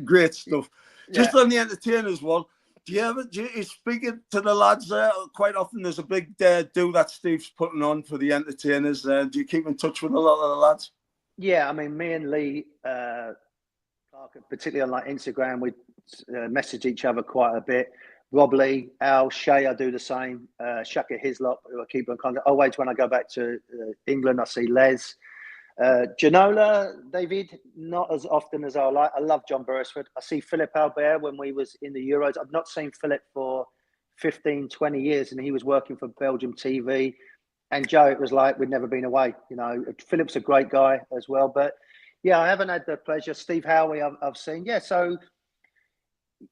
Great stuff. Just on the entertainers one, do you speaking to the lads there? Quite often there's a big do that Steve's putting on for the entertainers. Do you keep in touch with a lot of the lads? Yeah, I mean, me and Lee, particularly on Instagram, we message each other quite a bit. Rob Lee, Al, Shay, I do the same. Shaka Hislop, who I keep in contact. Always when I go back to England, I see Les. Janola, David, not as often as I like. I love John Beresford. I see Philip Albert when we was in the Euros. I've not seen Philip for 15, 20 years, and he was working for Belgium TV. And Joe, it was like we'd never been away. You know, Philip's a great guy as well. But yeah, I haven't had the pleasure. Steve Howie, I've seen. Yeah, so,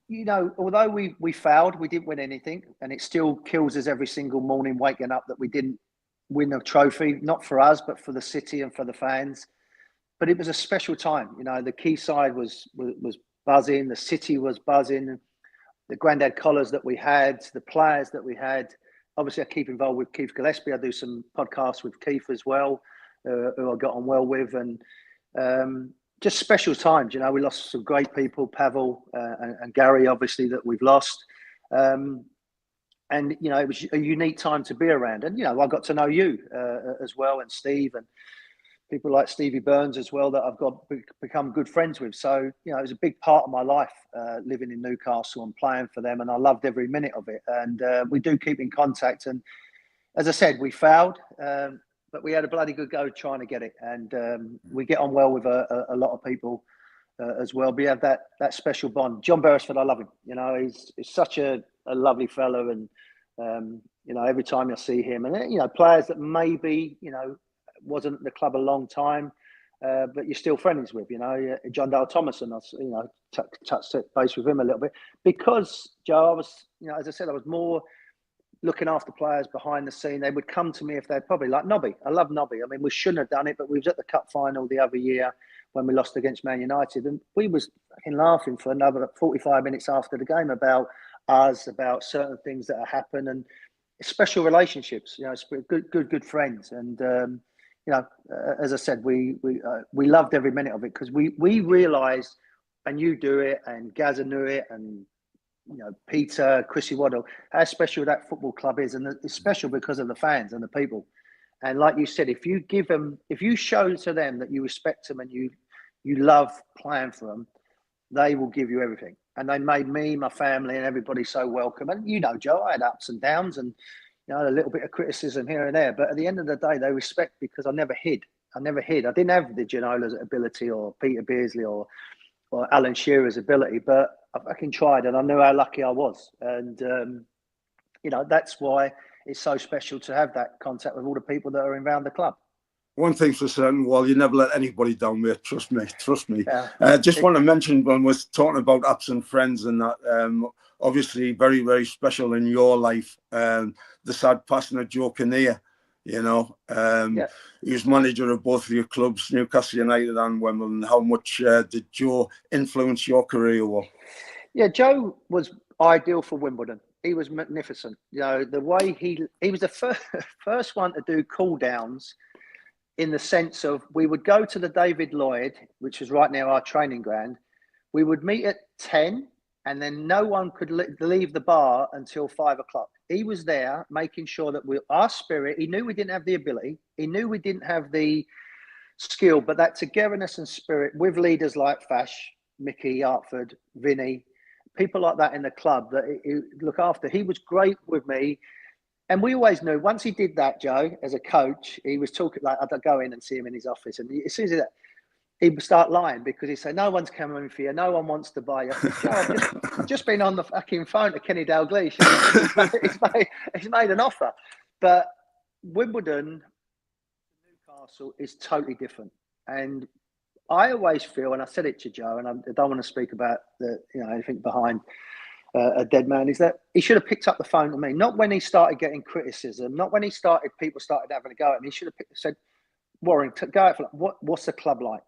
you know, although we failed, we didn't win anything, and it still kills us every single morning waking up that we didn't win a trophy, not for us, but for the city and for the fans. But it was a special time. You know, the Quayside was buzzing, the city was buzzing, the Grandad Collars that we had, the players that we had. Obviously, I keep involved with Keith Gillespie. I do some podcasts with Keith as well, who I got on well with, and just special times. You know, we lost some great people, Pavel and Gary, obviously, that we've lost. And, you know, it was a unique time to be around. And, you know, I got to know you as well, and Steve, and people like Stevie Burns as well that I've become good friends with. So, you know, it was a big part of my life living in Newcastle and playing for them. And I loved every minute of it. And we do keep in contact. And as I said, we failed, but we had a bloody good go trying to get it. And we get on well with a lot of people as well. We have that special bond. John Beresford, I love him. You know, he's such a lovely fellow, and you know, every time I see him, and you know, players that maybe, you know, wasn't at the club a long time, but you're still friends with. You know, John Dale Thomason, I you know, touched base with him a little bit because Joe, I was, you know, as I said, I was more looking after players behind the scene. They would come to me if they're probably like Nobby. I love Nobby. I mean, we shouldn't have done it, but we was at the cup final the other year when we lost against Man United, and we was fucking laughing for another 45 minutes after the game about us, about certain things that have happened, and special relationships. You know, good friends, and you know, as I said, we loved every minute of it because we realised, and you do it, and Gazza knew it, and you know, Peter, Chrissy Waddle, how special that football club is, and it's special because of the fans and the people. And like you said, if you show to them that you respect them and you love playing for them, they will give you everything. And they made me, my family, and everybody so welcome. And you know, Joe, I had ups and downs, and you know, a little bit of criticism here and there. But at the end of the day, they respect because I never hid. I didn't have the Janola's ability or Peter Beardsley or Alan Shearer's ability, but I fucking tried, and I knew how lucky I was. And you know, that's why it's so special to have that contact with all the people that are around the club. One thing's for certain, well, you never let anybody down, mate. Trust me. Yeah. Just want to mention when we're talking about absent friends and that, obviously very, very special in your life, the sad passing of Joe Kinnear, you know. He was manager of both of your clubs, Newcastle United and Wimbledon. How much did Joe influence your career? Yeah, Joe was ideal for Wimbledon. He was magnificent. You know, the way he was the first one to do cool downs, in the sense of we would go to the David Lloyd, which is right near our training ground. We would meet at 10, and then no one could leave the bar until 5 o'clock. He was there making sure that our spirit, he knew we didn't have the ability. He knew we didn't have the skill, but that togetherness and spirit with leaders like Fash, Mickey, Hartford, Vinny, people like that in the club that he look after. He was great with me. And we always knew once he did that, Joe, as a coach, he was talking like I'd go in and see him in his office. And as soon as he would start lying because he'd say, no one's coming for you. No one wants to buy you. I said, Joe, I've just been on the fucking phone to Kenny Dalglish. He's made an offer. But Wimbledon, Newcastle is totally different. And I always feel, and I said it to Joe, and I don't want to speak about anything behind a dead man, is that he should have picked up the phone to me, not when he started getting criticism, not when people started having a go at me. He should have said, Warren, go out for what's the club like?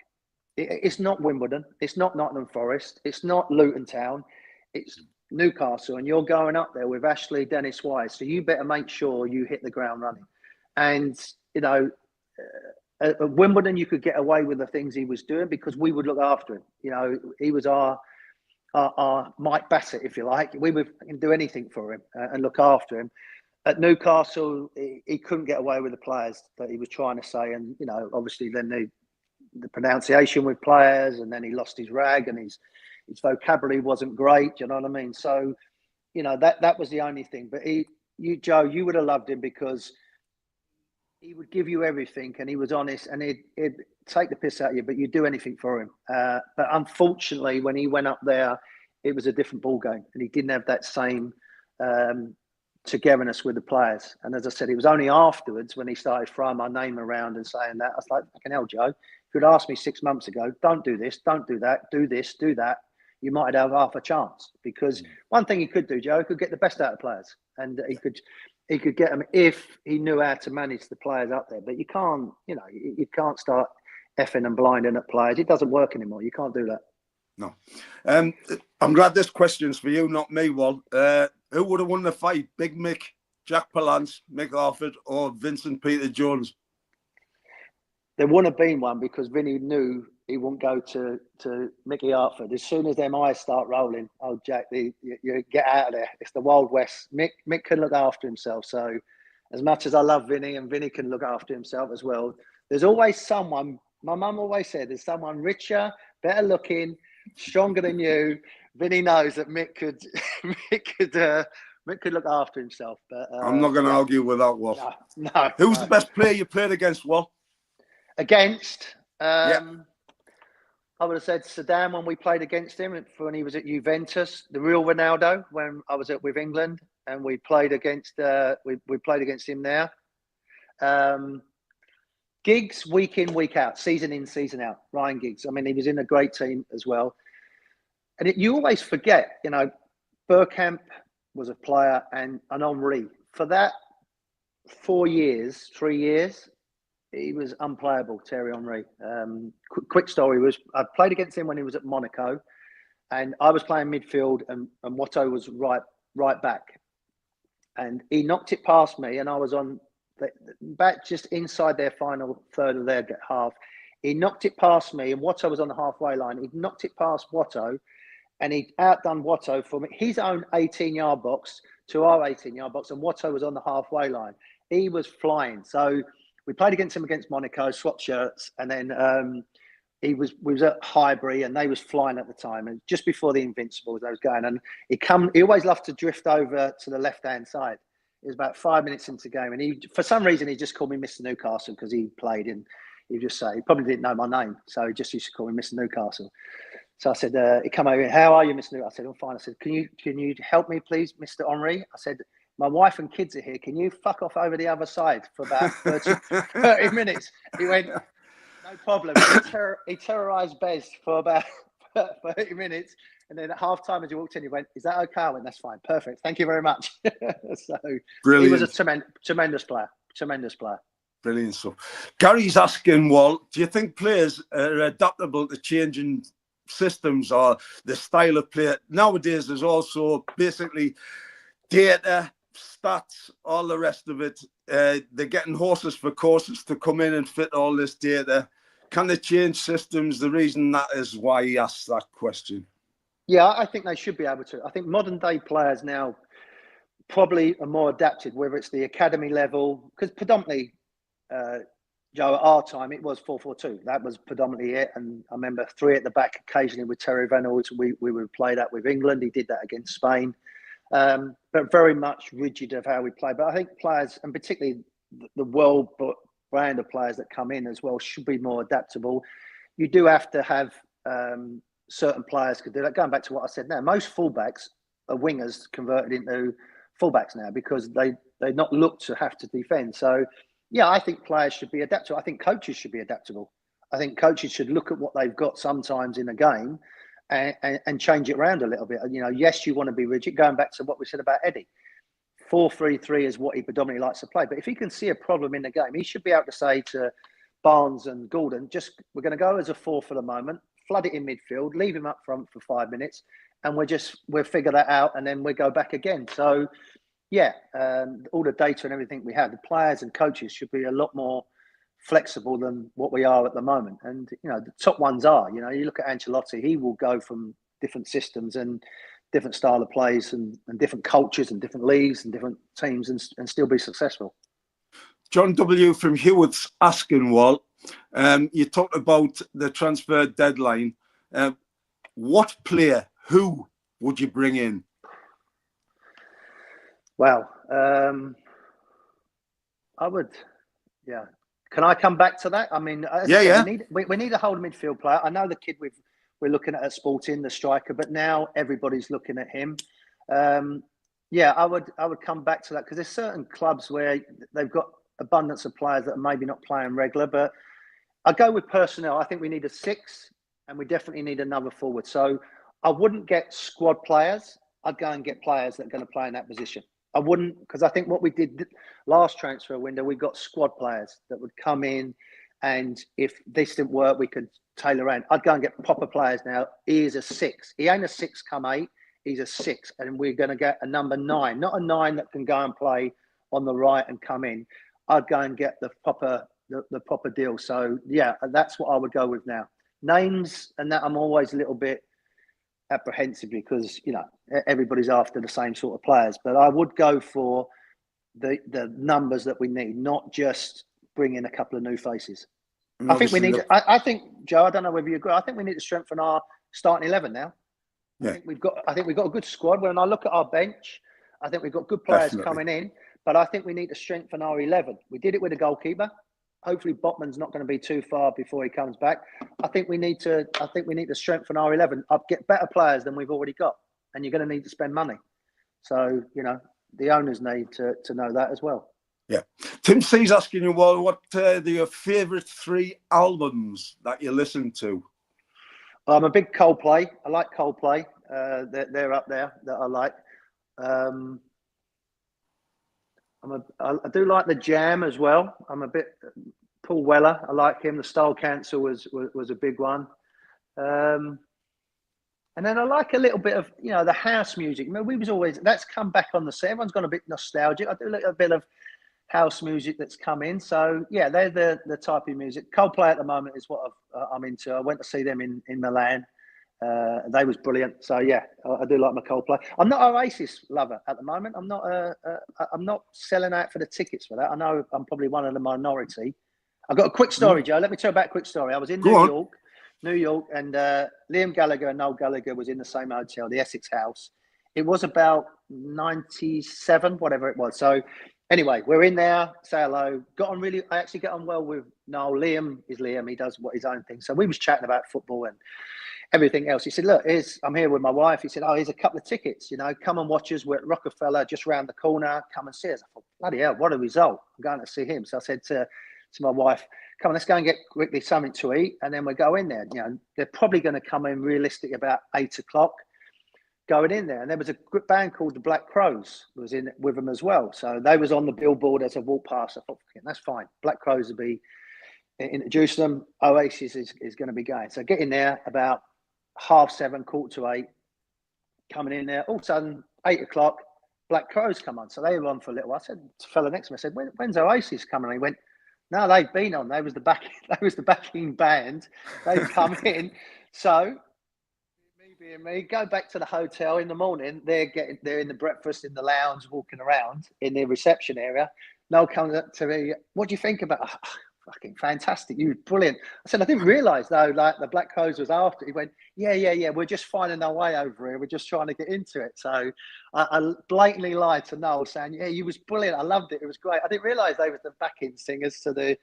It's not Wimbledon, it's not Nottingham Forest, it's not Luton Town, it's Newcastle, and you're going up there with Ashley Dennis Wise, so you better make sure you hit the ground running. And at Wimbledon, you could get away with the things he was doing because we would look after him. You know, he was our Mike Bassett, if you like. We would do anything for him and look after him. At Newcastle, he couldn't get away with the players that he was trying to say. And, obviously then the pronunciation with players, and then he lost his rag and his vocabulary wasn't great. You know what I mean? So you know, that was the only thing. But Joe, you would have loved him because he would give you everything, and he was honest, and he'd take the piss out of you, but you'd do anything for him. But unfortunately, when he went up there, it was a different ball game, and he didn't have that same togetherness with the players. And as I said, it was only afterwards when he started throwing my name around and saying that. I was like, fucking hell, Joe, if you'd asked me 6 months ago, don't do this, don't do that, do this, do that, you might have half a chance. Because one thing he could do, Joe, he could get the best out of players, and he could get them if he knew how to manage the players up there. But you can't, you know, you can't start effing and blinding at players. It doesn't work anymore. You can't do that. No. I'm glad this question's for you, not me, Wal. Who would have won the fight? Big Mick, Jack Palance, Mick Harford, or Vincent Peter Jones? There wouldn't have been one because Vinny knew he wouldn't go to Mickey Hartford. As soon as them eyes start rolling, oh, Jack, you get out of there. It's the Wild West. Mick can look after himself. So as much as I love Vinny, and Vinny can look after himself as well, there's always someone, my mum always said, there's someone richer, better looking, stronger than you. Vinny knows that Mick could look after himself. But I'm not going to argue with that, Wal. No. Who's the best player you played against, Wal? Against? I would have said Saddam when we played against him when he was at Juventus. The real Ronaldo when I was with England, and we played against we played against him there. Giggs, week in, week out, season in, season out. Ryan Giggs. I mean, he was in a great team as well. And you always forget, you know, Bergkamp was a player, and Henry. For that 3 years, he was unplayable, Thierry Henry. Quick story was, I played against him when he was at Monaco, and I was playing midfield, and Watto was right back. And he knocked it past me, and I was on back just inside their final third of their half. He knocked it past me, and Watto was on the halfway line. He knocked it past Watto, and he outdone Watto from his own 18-yard box to our 18-yard box, and Watto was on the halfway line. He was flying. So we played against him against Monaco, swapped shirts, and then we was at Highbury, and they was flying at the time, and just before the Invincibles, they was going, and he always loved to drift over to the left-hand side. It was about 5 minutes into the game, and for some reason he just called me Mr. Newcastle because he played, and he just say, he probably didn't know my name, so he just used to call me Mr. Newcastle. So I said, he come over, how are you, Mr. Newcastle? I said, I'm fine. I said, can you help me, please, Mr. Henry? I said, my wife and kids are here. Can you fuck off over the other side for about 30 minutes? He went, no problem. He terrorised Bez for about 30 minutes. And then at half time, as he walked in, he went, is that okay? I went, that's fine. Perfect. Thank you very much. So Brilliant. He was a tremendous player. Tremendous player. Brilliant stuff. Gary's asking, Wal, do you think players are adaptable to changing systems or the style of play? Nowadays, there's also basically data, stats, all the rest of it. They're getting horses for courses to come in and fit all this data. Can they change systems? The reason that is why he asked that question. Yeah, I think they should be able to. I think modern day players now probably are more adapted, whether it's the academy level, because predominantly, Joe, at our time, it was 4-4-2. That was predominantly it. And I remember 3 at the back occasionally with Terry Reynolds. We would play that with England. He did that against Spain. But very much rigid of how we play. But I think players, and particularly the world brand of players that come in as well, should be more adaptable. You do have to have certain players could do that. Going back to what I said now, most fullbacks are wingers converted into fullbacks now because they not look to have to defend. So, yeah, I think players should be adaptable. I think coaches should be adaptable. I think coaches should look at what they've got sometimes in a game and change it around a little bit. You know, yes, you want to be rigid. Going back to what we said about Eddie, 4-3-3 is what he predominantly likes to play. But if he can see a problem in the game, he should be able to say to Barnes and Gordon, we're going to go as a 4 for the moment, flood it in midfield, leave him up front for 5 minutes, and we'll figure that out, and then we'll go back again. So, yeah, all the data and everything we have, the players and coaches should be a lot more flexible than what we are at the moment. And, you know, the top ones are, you know, you look at Ancelotti, he will go from different systems and different style of plays and different cultures and different leagues and different teams and still be successful. John W. from Hewitt's asking, Wal, you talked about the transfer deadline. What player, who would you bring in? Well, I would, yeah. Can I come back to that? I mean, as I said, we need a whole midfield player. I know the kid we're looking at Sporting, the striker, but now everybody's looking at him. Yeah, I would come back to that because there's certain clubs where they've got abundance of players that are maybe not playing regular, but I go with personnel. I think we need a 6 and we definitely need another forward. So I wouldn't get squad players. I'd go and get players that are going to play in that position. I wouldn't, because I think what we did last transfer window, we got squad players that would come in, and if this didn't work, we could tailor around. I'd go and get proper players now. He is a 6. He ain't a 6 come 8. He's a 6, and we're going to get a number 9, not a 9 that can go and play on the right and come in. I'd go and get the proper deal. So yeah, that's what I would go with now. Names and that I'm always a little bit apprehensive because everybody's after the same sort of players, but I would go for the numbers that we need, not just bring in a couple of new faces. I think we need. I think, Joe, I don't know whether you agree. I think we need to strengthen our starting 11 now. Yeah. I think we've got a good squad. When I look at our bench, I think we've got good players coming in, but I think we need to strengthen our 11. We did it with a goalkeeper. Hopefully, Botman's not going to be too far before he comes back. I think we need to strengthen our 11. I'll get better players than we've already got, and you're going to need to spend money. So the owners need to know that as well. Yeah, Tim C's asking you, well, what are your favourite 3 albums that you listen to? I'm a big Coldplay. I like Coldplay. They're up there that I like. I do like the Jam as well. I'm a bit Paul Weller. I like him. The Style Council was a big one. And then I like a little bit of the house music. I mean, that's come back on the scene. Everyone's gone a bit nostalgic. I do like a bit of house music that's come in. So yeah, they're the type of music. Coldplay at the moment is what I'm into. I went to see them in Milan. They was brilliant. So yeah, I do like my Coldplay. I'm not an Oasis lover at the moment. I'm not selling out for the tickets for that. I know I'm probably one of the minority. I've got a quick story, Joe. Let me tell you about a quick story. I was in New York, and Liam Gallagher and Noel Gallagher was in the same hotel, the Essex House. It was about 97, whatever it was. So anyway, we're in there, say hello. I actually get on well with Noel. Liam is Liam. He does his own thing. So we was chatting about football and everything else. He said, look, I'm here with my wife. He said, here's a couple of tickets, come and watch us. We're at Rockefeller, just round the corner. Come and see us. I thought, bloody hell, what a result. I'm going to see him. So I said to my wife, come on, let's go and get quickly something to eat. And then we go in there. They're probably going to come in realistically about 8 o'clock going in there. And there was a good band called the Black Crows was in with them as well. So they was on the billboard as I walked past. I thought, that's fine. Black Crows will be introduce them. Oasis is going to be going. So get in there about 7:30, 7:45, coming in there. All of a sudden, 8 o'clock, Black Crows come on. So they were on for a little while. I said to the fella next to me, I said, when's Oasis coming on? He went, no, they've been on. They was the backing band. They've come in. So me go back to the hotel in the morning. They're in the breakfast in the lounge, walking around in the reception area. Noel comes up to me, what do you think about fucking fantastic, you were brilliant. I said, I didn't realise though, like the Black Crows was after. He went, yeah, we're just finding our way over here. We're just trying to get into it. So I blatantly lied to Noel saying, yeah, you was brilliant. I loved it. It was great. I didn't realise they were the backing singers to the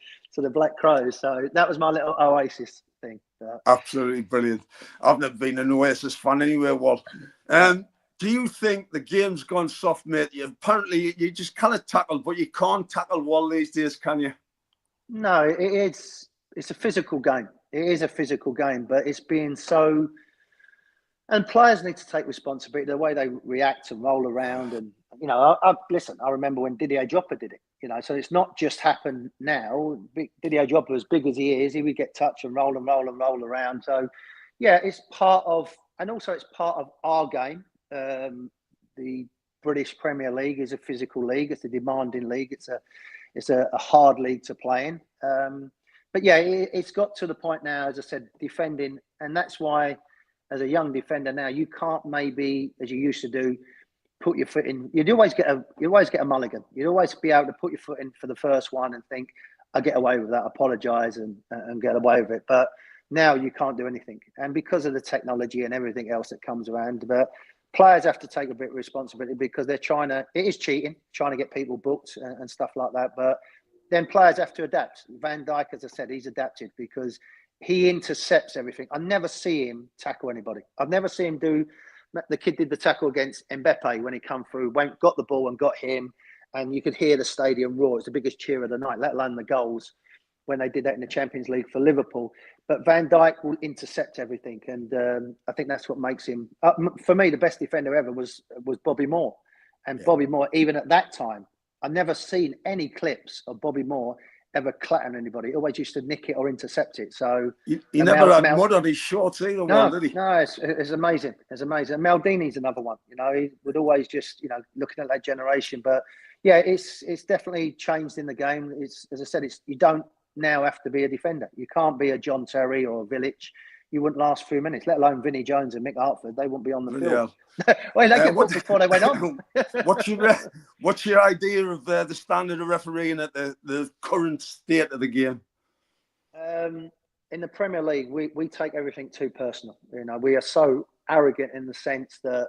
Black Crows. So that was my little Oasis thing. Absolutely brilliant. I've never been an Oasis fan anyway, Walt. Do you think the game's gone soft, mate? Apparently you just kind of tackle, but you can't tackle well these days, can you? No, it's a physical game. It is a physical game, but it's being so. And players need to take responsibility. The way they react and roll around, and listen. I remember when Didier Drogba did it. So it's not just happened now. Didier Drogba, as big as he is, he would get touch and roll around. So, yeah, it's part of, and also it's part of our game. The British Premier League is a physical league. It's a demanding league. It's a hard league to play in. But yeah, it's got to the point now, as I said, defending. And that's why, as a young defender now, you can't maybe, as you used to do, put your foot in. You'd always get a mulligan. You'd always be able to put your foot in for the first one and think, I'll get away with that, apologise and get away with it. But now you can't do anything. And because of the technology and everything else that comes around, but players have to take a bit of responsibility because they're it is cheating, trying to get people booked and stuff like that. But then players have to adapt. Van Dijk, as I said, he's adapted because he intercepts everything. I never see him tackle anybody. I've never seen him do. The kid did the tackle against Mbappe when he come through, got the ball and got him, and you could hear the stadium roar. It's the biggest cheer of the night, let alone the goals when they did that in the Champions League for Liverpool. But Van Dijk will intercept everything, and I think that's what makes him. For me, the best defender ever was Bobby Moore, and Bobby Moore, even at that time, I've never seen any clips of Bobby Moore ever clattering anybody. He always used to nick it or intercept it. So he never had mud on his shorts either, did he? No, it's amazing. It's amazing. And Maldini's another one. You know, he would always just, looking at that generation. But yeah, it's definitely changed in the game. It's, as I said, you don't now have to be a defender. You can't be a John Terry or a Village. You wouldn't last 3 minutes, let alone Vinnie Jones and Mick Hartford. They wouldn't be on the field. Well, they get booked before they went on. What's your idea of the standard of refereeing at the current state of the game? In the Premier League, we take everything too personal. We are so arrogant in the sense that,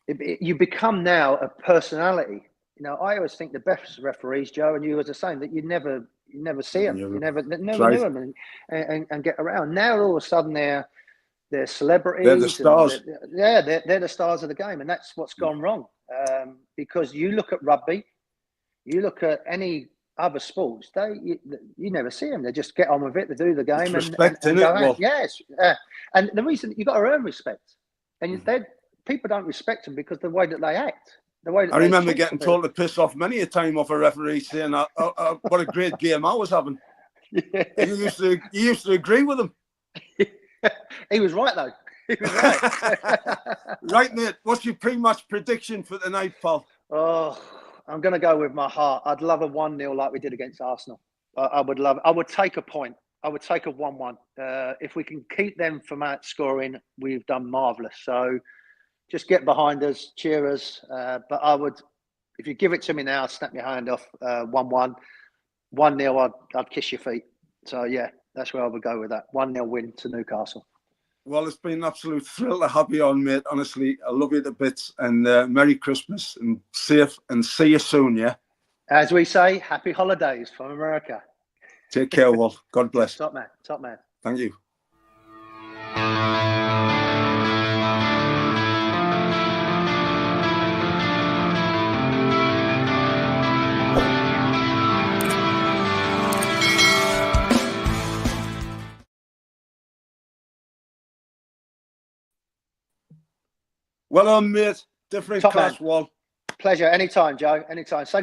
you become now a personality. I always think the best referees, Joe, and you was the same, that you never see them. You never knew them and get around. Now all of a sudden they're celebrities. They're the stars. They're the stars of the game, and that's what's gone wrong. Because you look at rugby, you look at any other sports, you never see them. They just get on with it. They do the game. It's respect, and isn't it? Well, yes, and the reason you got to earn respect, and people don't respect them because of the way that they act. I remember getting told to piss off many a time off a referee saying, "What a great game I was having." Yeah. You used to agree with him. He was right though. He was right. Right, mate. What's your pre-match prediction for tonight, pal? Oh, I'm going to go with my heart. I'd love a 1-0 like we did against Arsenal. I would take a point. I would take a 1-1. If we can keep them from outscoring, we've done marvellous. So just get behind us, cheer us. But I would, if you give it to me now, I'd snap your hand off. 1-1. 1-0, I'd kiss your feet. So, yeah, that's where I would go with that. 1-0 win to Newcastle. Well, it's been an absolute thrill to have you on, mate. Honestly, I love you to bits. And Merry Christmas and safe, and see you soon, yeah? As we say, happy holidays from America. Take care, Wolf. God bless. Top man. Thank you. Well done, mate. Different class, Wall. Pleasure. Anytime, Joe. Anytime. Say goodbye.